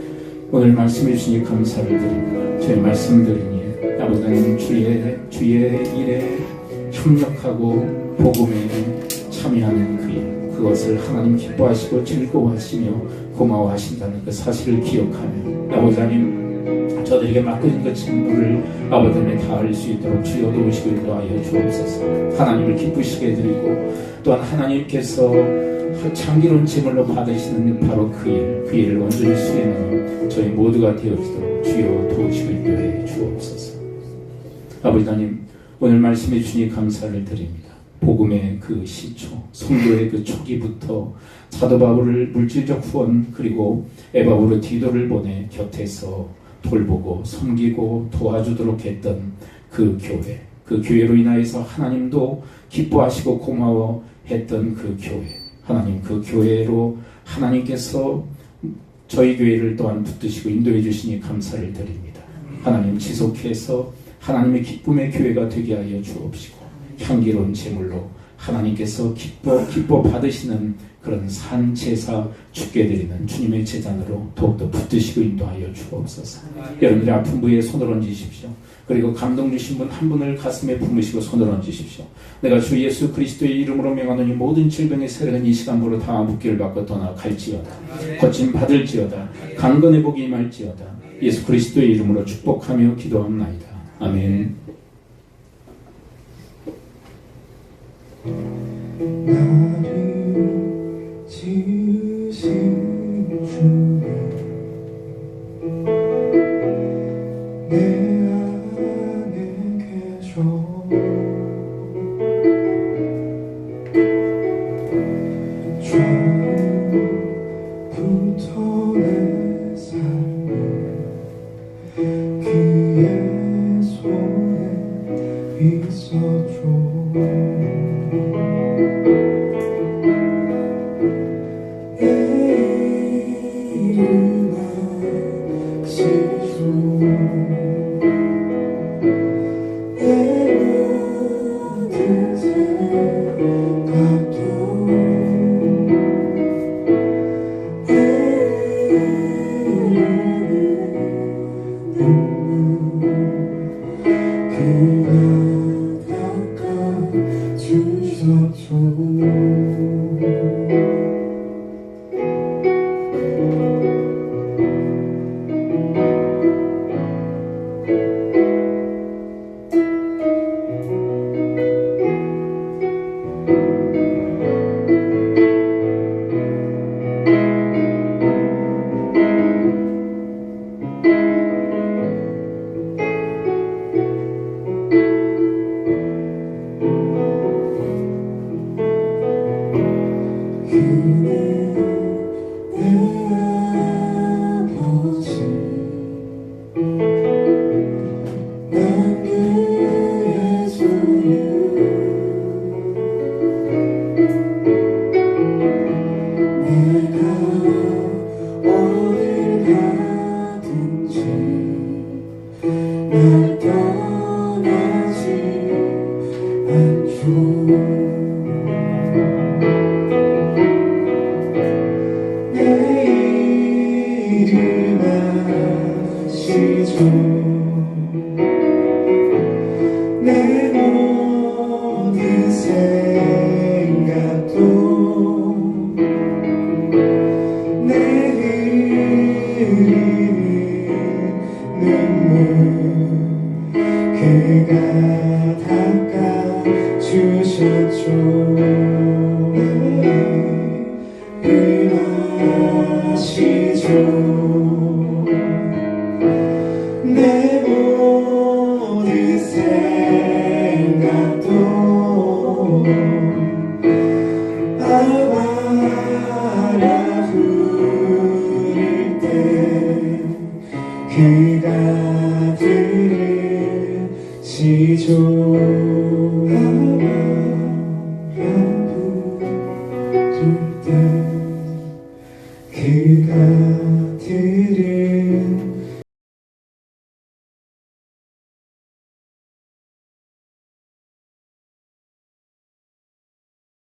오늘 말씀해 주시니 감사를 드립니다. 저희 말씀드리니 아버지 하나님 주의 일에 협력하고 복음에 참여하는 그 일 그것을 하나님 기뻐하시고 즐거워하시며 고마워하신다는 그 사실을 기억하며 아버지 하나님 저들에게 맡겨진 그 직무를 아버지 하나님에 다할 수 있도록 주여 도우시고 인도하여 주옵소서. 하나님을 기쁘시게 해드리고 또한 하나님께서 창기로운 제물로 받으시는 바로 그 일을 온전히 수행하는 저희 모두가 되어지도록 주여 도우시고 인도해 주옵소서. 아버지 하나님 오늘 말씀해 주시니 감사를 드립니다. 복음의 그 시초, 선교의 그 초기부터 사도 바울을 물질적 후원 그리고 에바브로 디도를 보내 곁에서 돌보고 섬기고 도와주도록 했던 그 교회, 그 교회로 인하여서 하나님도 기뻐하시고 고마워했던 그 교회, 하나님 그 교회로 하나님께서 저희 교회를 또한 붙드시고 인도해 주시니 감사를 드립니다. 하나님 지속해서 하나님의 기쁨의 교회가 되게 하여 주옵시고 향기로운 제물로 하나님께서 기뻐 받으시는 그런 산 제사 주께 드리는 주님의 제단으로 더욱더 붙드시고 인도하여 주옵소서. 여러분들의 아픈 부위에 손을 얹으십시오. 그리고 감동 주신 분 한 분을 가슴에 품으시고 손을 얹으십시오. 내가 주 예수 그리스도의 이름으로 명하노니 모든 질병의 세력은 이 시간부로 다 묻기를 받고 떠나갈지어다. 거침 받을지어다. 강건의 복이 임할지어다. 예수 그리스도의 이름으로 축복하며 기도합나이다. 아멘. 나를 지으신 주님 내 안에 계셔 처음부터 내 삶을 그의 손에 있어줘 내 모든 생각도 내 흐르는 눈물 그가 닦아주셨죠. 응하시죠. 내 모든 생각도 아바라 부를 때 그가 들으시죠.